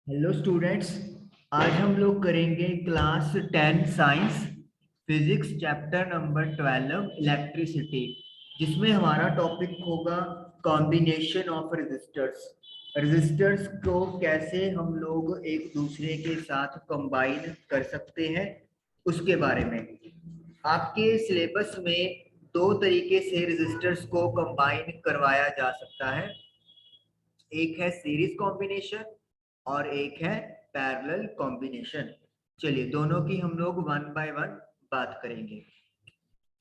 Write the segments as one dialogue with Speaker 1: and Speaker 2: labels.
Speaker 1: Hello students. आज हम लोग करेंगे class 10 science physics chapter number 12 electricity, जिसमें हमारा टॉपिक होगा कॉम्बिनेशन ऑफ रेजिस्टर्स। रेजिस्टर्स को कैसे हम लोग एक दूसरे के साथ कंबाइन कर सकते हैं, उसके बारे में। आपके सिलेबस में दो तरीके से रेजिस्टर्स को कंबाइन करवाया जा सकता है। एक है सीरीज कॉम्बिनेशन और एक है पैरेलल कॉम्बिनेशन। चलिए दोनों की हम लोग वन बाय वन बात करेंगे।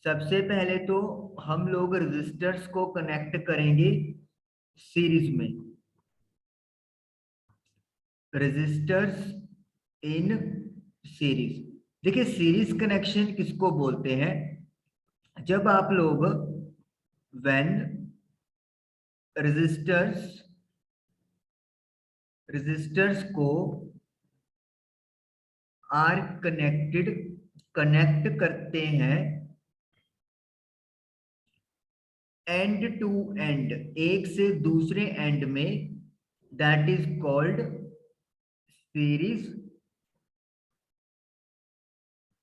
Speaker 1: सबसे पहले तो हम लोग रेजिस्टर्स को कनेक्ट करेंगे सीरीज में। Resistors in series. देखिए सीरीज कनेक्शन किसको बोलते हैं? जब आप लोग व्हेन रेजिस्टर्स रेजिस्टर्स को आर कनेक्ट करते हैं एंड टू एंड, एक से दूसरे एंड में, that is called series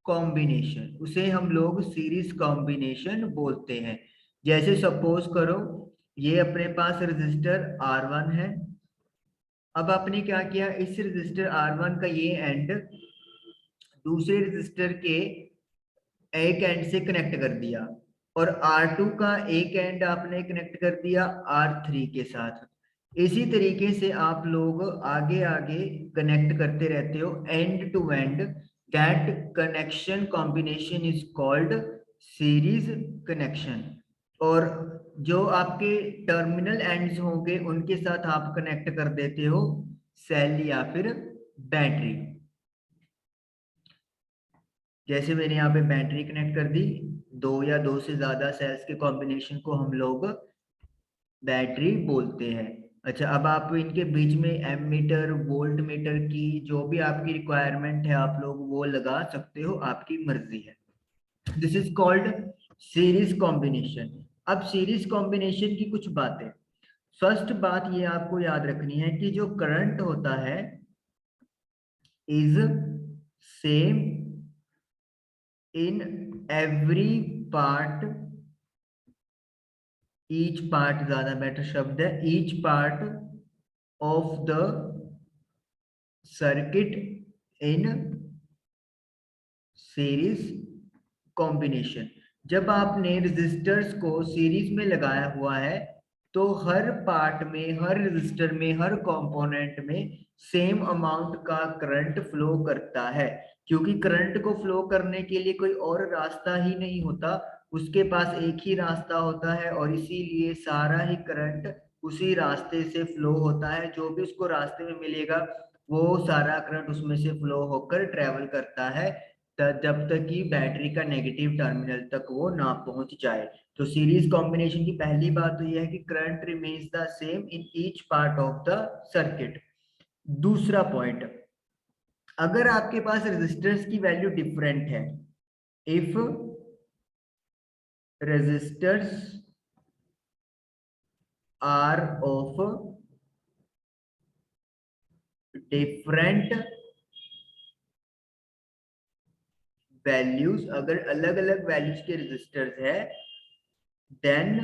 Speaker 1: combination. उसे हम लोग सीरीज कॉम्बिनेशन बोलते हैं। जैसे सपोज करो ये अपने पास रजिस्टर R1 है। अब आपने क्या किया, इस रजिस्टर R1 का ये एंड दूसरे रजिस्टर के एक एंड से कनेक्ट कर दिया, और R2 का एक एंड आपने कनेक्ट कर दिया R3 के साथ। इसी तरीके से आप लोग आगे आगे कनेक्ट करते रहते हो and to end. That connection combination is called series connection. और जो आपके टर्मिनल एंड्स होंगे उनके साथ आप कनेक्ट कर देते हो सेल या फिर बैटरी। जैसे मैंने यहाँ पे बैटरी कनेक्ट कर दी, दो या दो से ज्यादा सेल्स के कॉम्बिनेशन को हम लोग बैटरी बोलते हैं। अच्छा, अब आप इनके बीच में एमीटर वोल्ट मीटर की जो भी आपकी रिक्वायरमेंट है आप लोग वो लगा सकते हो, आपकी मर्जी है। This is called series combination. अब सीरीज कॉम्बिनेशन की कुछ बातें। फर्स्ट बात ये आपको याद रखनी है कि जो करंट होता है is same in every part. Each part ज्यादा बेटर शब्द है, each part of the circuit in series combination. जब आपने रेजिस्टर्स को सीरीज में लगाया हुआ है तो हर पार्ट में, हर रेजिस्टर में, हर कंपोनेंट में सेम अमाउंट का करंट फ्लो करता है। क्योंकि करंट को फ्लो करने के लिए कोई और रास्ता ही नहीं होता, उसके पास एक ही रास्ता होता है, और इसीलिए सारा ही करंट उसी रास्ते से फ्लो होता है। जो भी उसको रास्ते में मिलेगा वो सारा करंट उसमें से फ्लो होकर ट्रेवल करता है, जब तक कि बैटरी का नेगेटिव टर्मिनल तक वो ना पहुंच जाए। तो सीरीज कॉम्बिनेशन की पहली बात तो यह है कि current remains the same in each part of the circuit. दूसरा पॉइंट, अगर आपके पास रेजिस्टर्स की वैल्यू डिफरेंट है, if resistors are of different values, अगर अलग अलग वैल्यूज के रेजिस्टर्स है, देन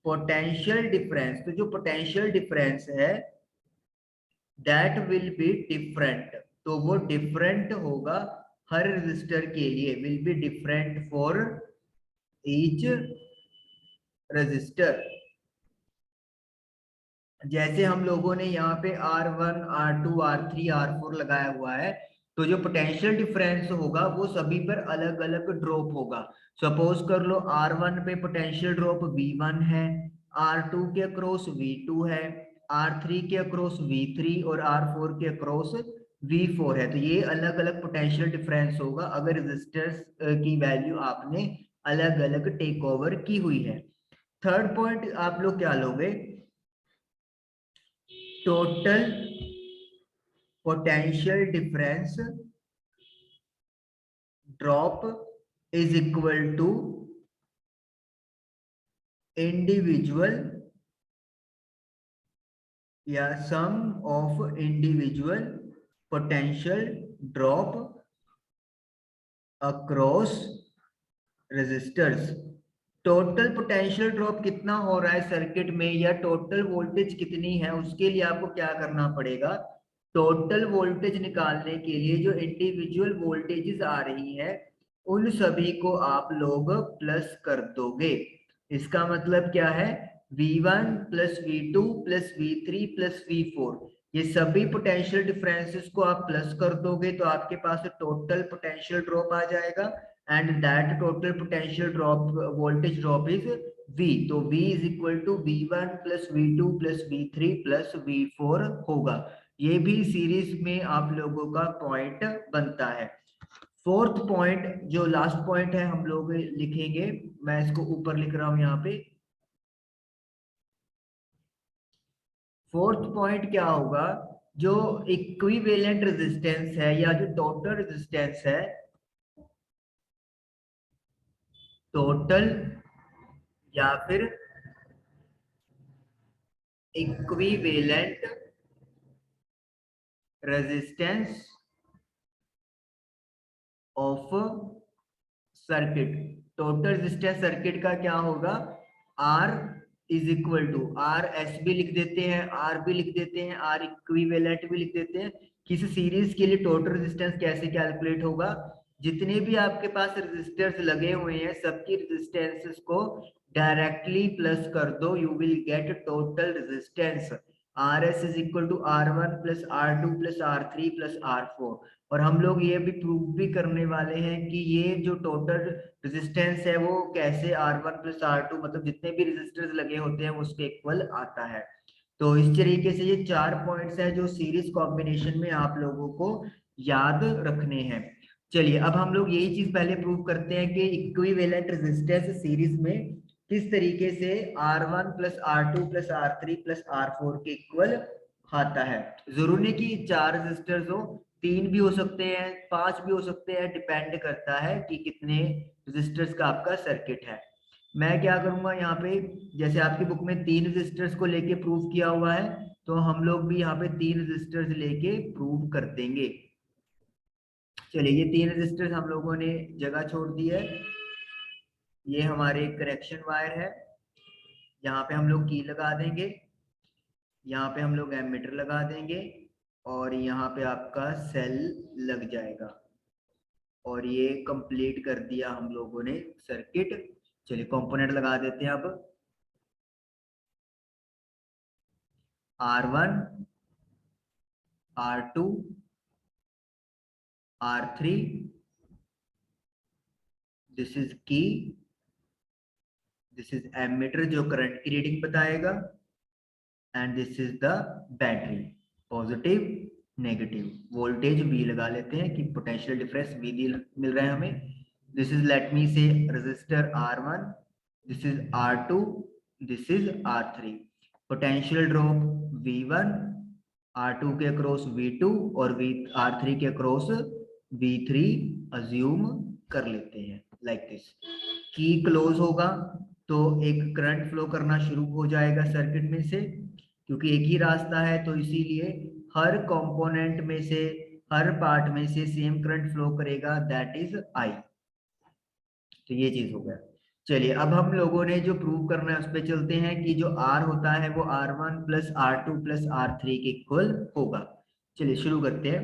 Speaker 1: पोटेंशियल डिफरेंस, तो जो पोटेंशियल डिफरेंस है दैट विल बी डिफरेंट। तो वो डिफरेंट होगा हर रेजिस्टर के लिए, will be different for each resistor. जैसे हम लोगों ने यहाँ पे R1 R2 R3 R4 लगाया हुआ है, तो जो पोटेंशियल डिफरेंस होगा वो सभी पर अलग अलग ड्रॉप होगा। सपोज कर लो R1 पे पोटेंशियल ड्रॉप V1 है, R2 के अक्रॉस V2 है, R3 के अक्रॉस V3 और R4 के अक्रॉस V4 है। तो ये अलग अलग पोटेंशियल डिफरेंस होगा अगर रेजिस्टर्स की वैल्यू आपने अलग अलग टेक ओवर की हुई है। थर्ड पॉइंट आप लोग क्या लोगे, total potential difference drop is equal to individual या sum of individual potential drop across resistors. Total potential drop कितना हो रहा है सर्किट में या टोटल वोल्टेज कितनी है, उसके लिए आपको क्या करना पड़ेगा, टोटल वोल्टेज निकालने के लिए जो इंडिविजुअल वोल्टेजेस आ रही है उन सभी को आप लोग प्लस कर दोगे। इसका मतलब क्या है, V1 plus V2 plus V3 plus V4, ये सभी पोटेंशियल डिफरेंसेस को आप प्लस कर दोगे तो आपके पास टोटल पोटेंशियल ड्रॉप आ जाएगा। and that total potential drop voltage drop is V, तो V is equal to V1 plus V2 plus V3 plus V4 होगा। ये भी सीरीज में आप लोगों का पॉइंट बनता है। फोर्थ पॉइंट जो लास्ट पॉइंट है हम लोग लिखेंगे, मैं इसको ऊपर लिख रहा हूं यहाँ पे। फोर्थ पॉइंट क्या होगा, जो इक्विवेलेंट रेजिस्टेंस है या जो टोटल रेजिस्टेंस है, टोटल या फिर equivalent resistance of circuit. Total resistance circuit का क्या होगा, R is equal to R S भी लिख देते हैं, R भी लिख देते हैं, R इक्विवेलेंट भी लिख देते हैं। किसी सीरीज के लिए टोटल रेजिस्टेंस कैसे कैलकुलेट होगा, जितने भी आपके पास रेजिस्टर्स लगे हुए हैं सबकी रेजिस्टेंसेस को डायरेक्टली प्लस कर दो, you will get total resistance. R S is equal to R1 plus R2 plus R3 plus R4। और हम लोग ये भी प्रूव भी करने वाले हैं कि ये जो टोटल रेजिस्टेंस है वो कैसे R1 प्लस R2 मतलब जितने भी रेजिस्टर्स लगे होते हैं उसके इक्वल आता है। तो इस तरीके से ये 4 पॉइंट्स है जो सीरीज कॉम्बिनेशन में आप लोगों को याद रखने हैं। चलिए अब हम लोग यही चीज पहले प्रूव करते हैं कि इक्विवेलेंट रेजिस्टेंस सीरीज में किस तरीके से R1 plus R2 plus R3 plus R4 के इक्वल आता है। जरूरी नहीं कि 4 रेजिस्टर्स हो, 3 भी हो सकते हैं, 5 भी हो सकते हैं, डिपेंड करता है कि कितने रेजिस्टर्स का आपका सर्किट है। मैं क्या करूंगा यहाँ पे, जैसे आपकी बुक में 3 रेजिस्टर्स को लेके प्रूव किया हुआ है तो हम लोग भी यहाँ पे 3 रेजिस्टर्स लेके प्रूव कर देंगे। चलिए ये 3 रेजिस्टर्स हम लोगों ने जगह छोड़ दी है, ये हमारे कनेक्शन वायर है, यहाँ पे हम लोग की लगा देंगे, यहाँ पे हम लोग एमीटर लगा देंगे और यहाँ पे आपका सेल लग जाएगा। और ये कंप्लीट कर दिया हम लोगों ने सर्किट। चलिए कंपोनेंट लगा देते हैं अब। R1 R2 R3, this is की, दिस इज एमीटर जो करंट की रीडिंग बताएगा, and this is the battery, positive negative. Voltage V लगा लेते हैं कि पोटेंशियल डिफरेंस V मिल रहा है हमें। This is, let me say, resistor R1, this is R2, this is R3। Potential drop V1 R2 के अक्रॉस V2 और R3 के अक्रॉस V3 अज्यूम कर लेते हैं लाइक दिस। की क्लोज होगा तो एक करंट फ्लो करना शुरू हो जाएगा सर्किट में से, क्योंकि एक ही रास्ता है तो इसीलिए हर कंपोनेंट में से, हर पार्ट में से सेम करंट फ्लो करेगा, दैट इज I। तो ये चीज हो गया। चलिए अब हम लोगों ने जो प्रूव करना है उस पर चलते हैं कि जो R होता है वो R1 plus R2 plus R3 के इक्वल होगा। चलिए शुरू करते हैं।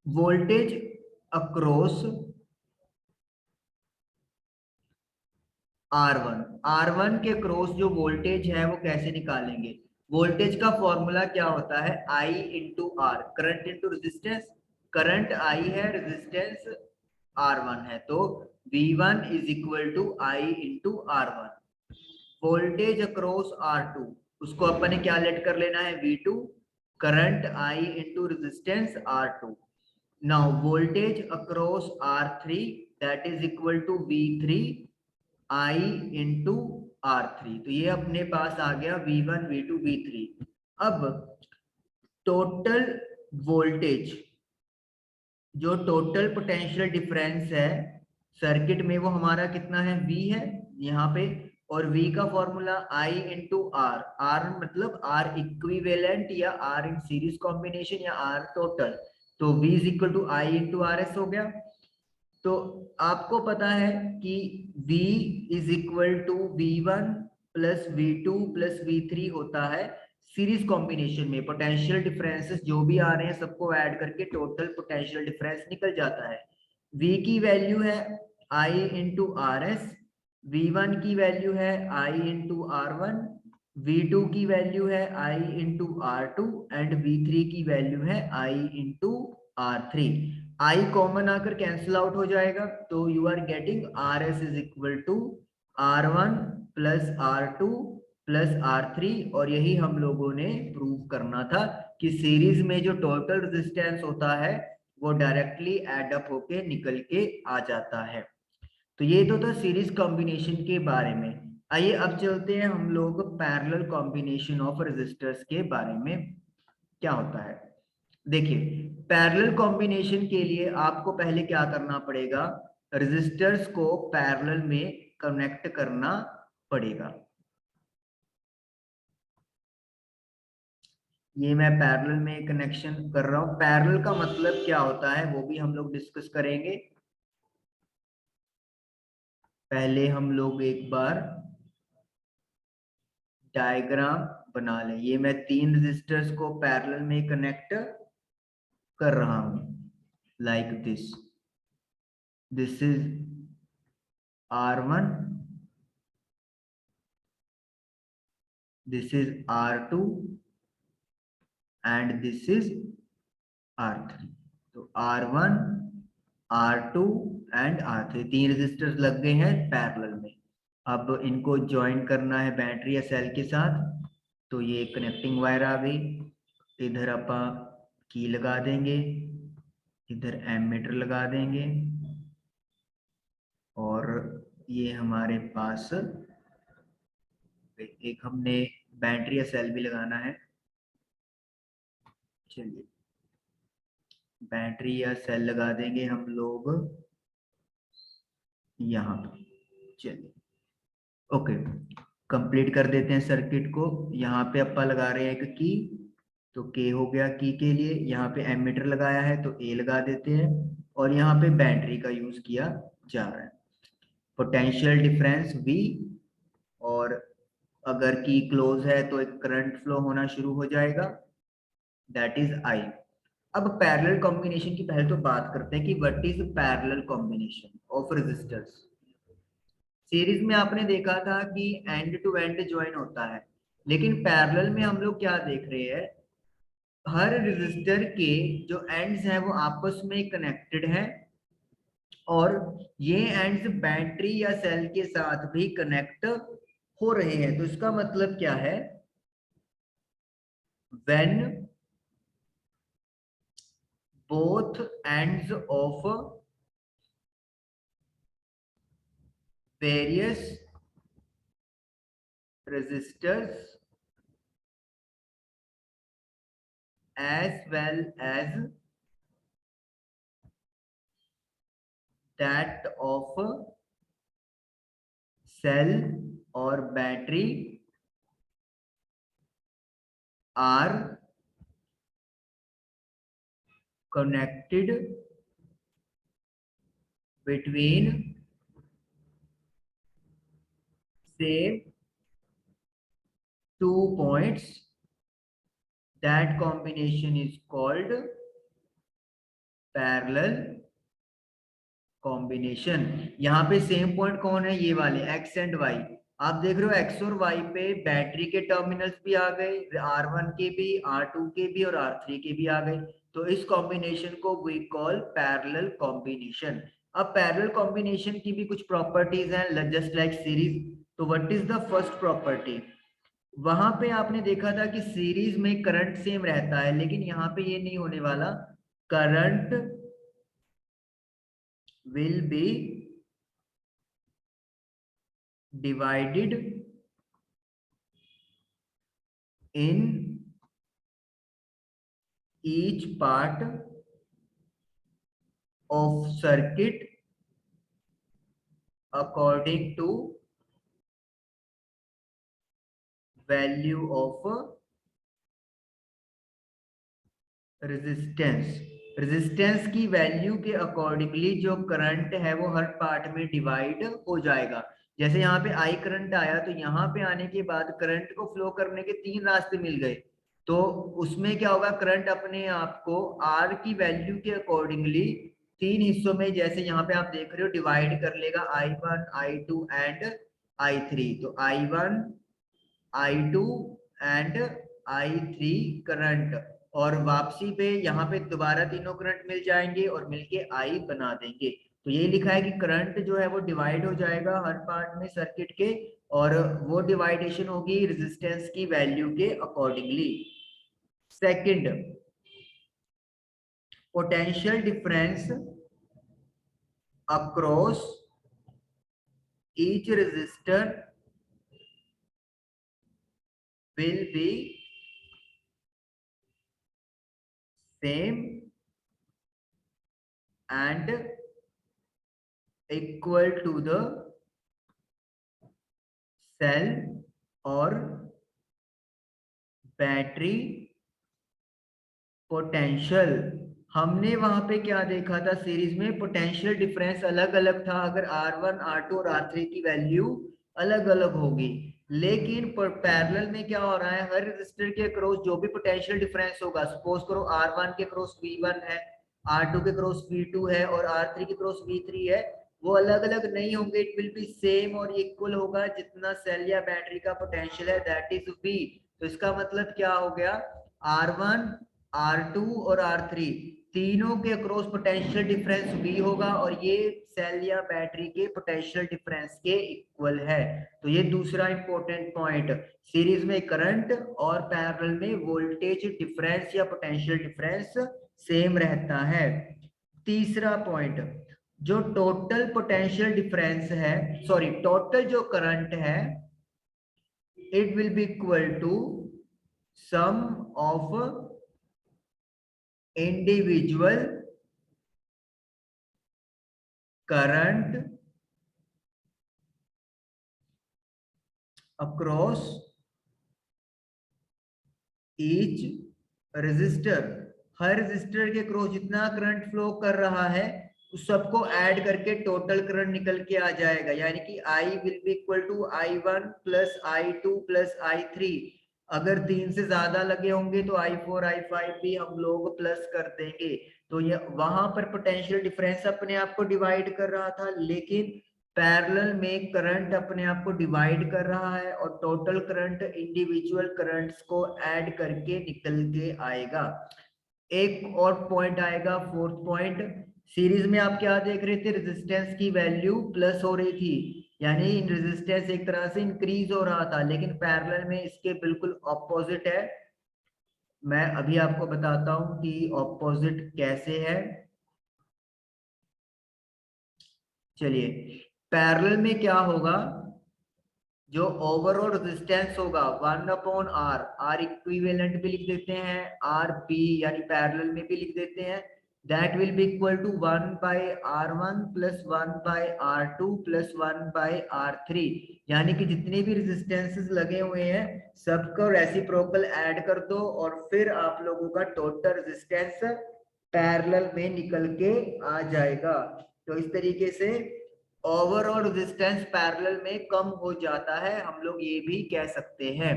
Speaker 1: वोल्टेज अक्रॉस R1 के क्रॉस जो वोल्टेज है वो कैसे निकालेंगे, वोल्टेज का फॉर्मूला क्या होता है, I into R, current into resistance. Current I है, रेजिस्टेंस R1 है, तो V1 is equal to I into R1। Voltage across R2 उसको अपन ने क्या लेट कर लेना है, V2, current I into resistance R2। Now voltage across R3 that is equal to V3 I into R3। तो ये अपने पास आ गया V1 V2 V3। अब टोटल वोल्टेज, जो टोटल पोटेंशियल डिफरेंस है सर्किट में वो हमारा कितना है, V है यहाँ पे, और V का formula I into R, R मतलब R इक्विवेलेंट या R इन सीरीज कॉम्बिनेशन या R टोटल, तो V is equal to I into R S हो गया। तो आपको पता है कि V is equal to V1 plus V2 plus V3 होता है सीरीज कॉम्बिनेशन में। पोटेंशियल डिफरेंसेस जो भी आ रहे हैं सबको ऐड करके टोटल पोटेंशियल डिफरेंस निकल जाता है। V की वैल्यू है I into R S, V1 की वैल्यू है I इंटू R1, V2 की वैल्यू है I into R2 and V3 की वैल्यू है I into R3। I common आकर कैंसिल आउट हो जाएगा, तो you are getting RS is equal to R1 plus R2 plus R3। और यही हम लोगों ने प्रूव करना था कि सीरीज में जो टोटल रेजिस्टेंस होता है वो डायरेक्टली एड अप होके निकल के आ जाता है। तो ये तो था सीरीज कॉम्बिनेशन के बारे में। आइए अब चलते हैं हम लोग पैरेलल कॉम्बिनेशन ऑफ रेजिस्टर्स के बारे में, क्या होता है। देखिए पैरेलल कॉम्बिनेशन के लिए आपको पहले क्या करना पड़ेगा, रेजिस्टर्स को पैरेलल में कनेक्ट करना पड़ेगा। ये मैं पैरेलल में कनेक्शन कर रहा हूं। पैरेलल का मतलब क्या होता है वो भी हम लोग डिस्कस करेंगे। पहले हम लोग एक बार डायग्राम बना लें। ये मैं 3 रेजिस्टर्स को पैरेलल में कनेक्ट कर रहा हूं, like this. This is R1, this is R2 and this is R3। तो R1, R2 and R3 3 resistors लग गए हैं पैरेलल में। अब इनको ज्वाइन करना है बैटरी या सेल के साथ, तो ये कनेक्टिंग वायर आ गई। इधर अपा की लगा देंगे, इधर एमीटर लगा देंगे, और ये हमारे पास एक हमने बैटरी या सेल भी लगाना है। चलिए बैटरी या सेल लगा देंगे हम लोग यहाँ पे। चलिए ओके, कंप्लीट कर देते हैं सर्किट को। यहाँ पे अपा लगा रहे हैं एक की, तो के हो गया की के लिए। यहाँ पे एमीटर लगाया है तो ए लगा देते हैं, और यहाँ पे बैटरी का यूज किया जा रहा है। पोटेंशियल डिफरेंस V, और अगर की क्लोज है तो एक करंट फ्लो होना शुरू हो जाएगा, दैट इज I। अब पैरेलल कॉम्बिनेशन की पहले तो बात करते हैं कि what is parallel combination of resistors. Series में आपने देखा था कि एंड टू एंड ज्वाइन होता है, लेकिन पैरेलल में हम लोग क्या देख रहे हैं, हर रेजिस्टर के जो एंड्स हैं वो आपस में कनेक्टेड हैं, और ये एंड्स बैटरी या सेल के साथ भी कनेक्ट हो रहे हैं। तो इसका मतलब क्या है, when both ends of various resistors as well as that of cell or battery are connected between same 2 points, that combination is called parallel combination. यहाँ पे सेम पॉइंट कौन है, ये वाले एक्स एंड वाई। आप देख रहे हो एक्स और वाई पे बैटरी के टर्मिनल्स भी आ गए, R1 के भी, R2 के भी और R3 के भी आ गए। तो इस कॉम्बिनेशन को वी कॉल पैरेलल कॉम्बिनेशन। अब पैरेलल कॉम्बिनेशन की भी कुछ प्रॉपर्टीज हैं जस्ट लाइक सीरीज। तो what is the first property, वहां पे आपने देखा था कि सीरीज में करंट सेम रहता है, लेकिन यहाँ पे ये नहीं होने वाला। Current will be divided in each part of circuit according to value of resistance. Resistance की वैल्यू के अकॉर्डिंगली जो करंट है वो हर पार्ट में डिवाइड हो जाएगा। जैसे यहाँ पे आई करंट आया तो यहाँ पे आने के बाद करंट को फ्लो करने के 3 रास्ते मिल गए, तो उसमें क्या होगा, करंट अपने आप को आर की वैल्यू के अकॉर्डिंगली 3 हिस्सों में, जैसे यहाँ पे आप देख रहे हो, डिवाइड कर लेगा I1 I2 एंड I3। तो I1 I2 and I3 current, और वापसी पे यहाँ पे दोबारा तीनों करंट मिल जाएंगे और मिलके I बना देंगे। तो ये लिखा है कि करंट जो है वो डिवाइड हो जाएगा हर पार्ट में सर्किट के, और वो डिवाइडेशन होगी रेजिस्टेंस की वैल्यू के accordingly. Second, potential difference across each resistor will be same and equal to the cell or battery potential. हमने वहां पे क्या देखा था, सीरीज में पोटेंशियल डिफरेंस अलग अलग था अगर R1 R2 और R3 की वैल्यू अलग अलग होगी, लेकिन पैरेलल में क्या हो रहा है, हर रेजिस्टर के क्रॉस जो भी पोटेंशियल डिफरेंस होगा, सपोज करो R1 के क्रॉस V1 है, R2 के क्रॉस V2 है और R3 के क्रॉस V3 है, वो अलग अलग नहीं होंगे, इट विल बी सेम और इक्वल होगा, जितना सेल या बैटरी का पोटेंशियल है दैट इज V। तो इसका मतलब क्या हो गया, R1 R2 और R3 तीनों के अक्रॉस पोटेंशियल डिफरेंस V होगा और ये सेल या बैटरी के पोटेंशियल डिफरेंस के इक्वल है। तो ये दूसरा इंपॉर्टेंट पॉइंट, सीरीज में करंट और पैरेलल में वोल्टेज डिफरेंस या पोटेंशियल डिफरेंस सेम रहता है। तीसरा पॉइंट, जो टोटल पोटेंशियल डिफरेंस है, सॉरी टोटल जो करंट है, it will be equal to sum of individual current across each resistor. हर रेजिस्टर के क्रॉस जितना करंट फ्लो कर रहा है उस सबको ऐड करके टोटल करंट निकल के आ जाएगा, यानी कि I will be equal to I1 plus I2 plus I3। अगर 3 से ज्यादा लगे होंगे तो I4 I5 भी हम लोग प्लस कर देंगे। तो ये वहां पर पोटेंशियल डिफरेंस अपने आप को डिवाइड कर रहा था, लेकिन पैरेलल में करंट अपने आप को डिवाइड कर रहा है और टोटल करंट इंडिविजुअल करंट्स को ऐड करके निकल के आएगा। एक और पॉइंट आएगा, फोर्थ पॉइंट, सीरीज में आप क्या देख रहे थे, रेजिस्टेंस की वैल्यू प्लस हो रही थी, यानी रेजिस्टेंस एक तरह से इंक्रीज हो रहा था, लेकिन पैरेलल में इसके बिल्कुल ऑपोजिट है। मैं अभी आपको बताता हूं कि ऑपोजिट कैसे है। चलिए, पैरेलल में क्या होगा, जो ओवरऑल रेजिस्टेंस होगा 1/R, आर इक्विवेलेंट भी लिख देते हैं, आर पी यानी पैरेलल में भी लिख देते हैं, that will be equal to 1/R1 plus 1/R2 plus 1/R3। यानी कि जितने भी रेजिस्टेंसेस लगे हुए हैं सबको रेसिप्रोकल ऐड कर दो और फिर आप लोगों का टोटल रेजिस्टेंस पैरेलल में निकल के आ जाएगा। तो इस तरीके से ओवरऑल रेजिस्टेंस पैरेलल में कम हो जाता है, हम लोग ये भी कह सकते हैं।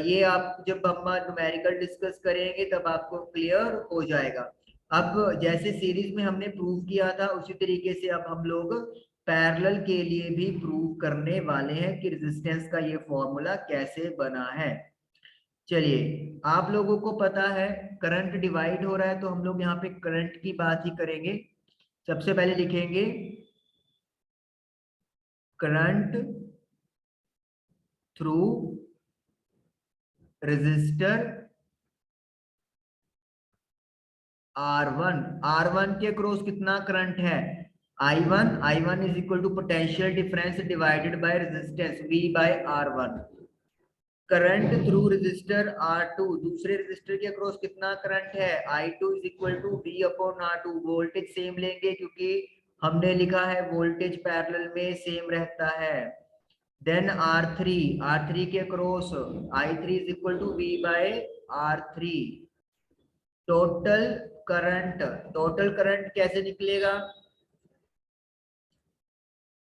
Speaker 1: ये आप जब हम न्यूमेरिकल डिस्कस करेंगे तब आपको क्लियर हो जाएगा। अब जैसे सीरीज में हमने प्रूव किया था उसी तरीके से अब हम लोग पैरेलल के लिए भी प्रूव करने वाले हैं कि रेजिस्टेंस का ये फॉर्मूला कैसे बना है। चलिए, आप लोगों को पता है करंट डिवाइड हो रहा है, तो हम लोग यहाँ पे करंट की बात ही करेंगे। सबसे पहले लिखेंगे करंट थ्रू रेजिस्टर R1 के क्रॉस कितना करंट है, I1 is equal to potential difference divided by resistance V by R1। Current through resistor R2, दूसरे रेजिस्टर के क्रॉस कितना करंट है, I2 is equal to V upon R2। Voltage same लेंगे क्योंकि हमने लिखा है वोल्टेज पैरेलल में सेम रहता है। देन R3 के cross I3 is equal to V by R3। Total current कैसे निकलेगा?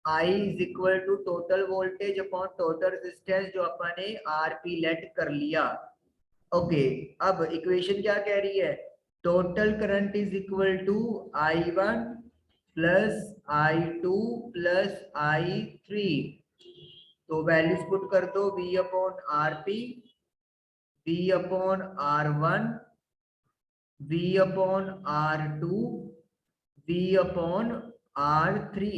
Speaker 1: I is equal to total voltage upon total resistance जो अपन ने RP लेट कर लिया। ओके, अब इक्वेशन क्या कह रही है? Total current is equal to I1 plus I2 plus I3। तो वैल्यूज पुट कर दो, V upon RP, V upon R1, V upon R2, V upon R3।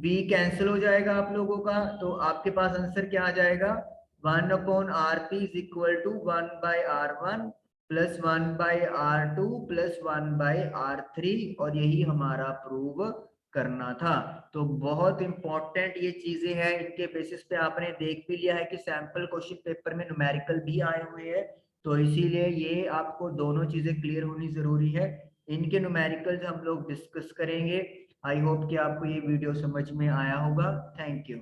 Speaker 1: V cancel हो जाएगा आप लोगों का, तो आपके पास आंसर क्या आ जाएगा? 1 upon RP is equal to 1 by R1 plus 1 by R2 plus 1 by R3, और यही हमारा प्रूव करना था। तो बहुत इंपॉर्टेंट ये चीजें हैं, इनके बेसिस पे आपने देख भी लिया है कि सैंपल क्वेश्चन पेपर में न्यूमेरिकल भी आए हुए हैं, तो इसीलिए ये आपको दोनों चीजें क्लियर होनी जरूरी है। इनके न्यूमेरिकल्स हम लोग डिस्कस करेंगे। आई होप कि आपको ये वीडियो समझ में आया होगा। Thank you.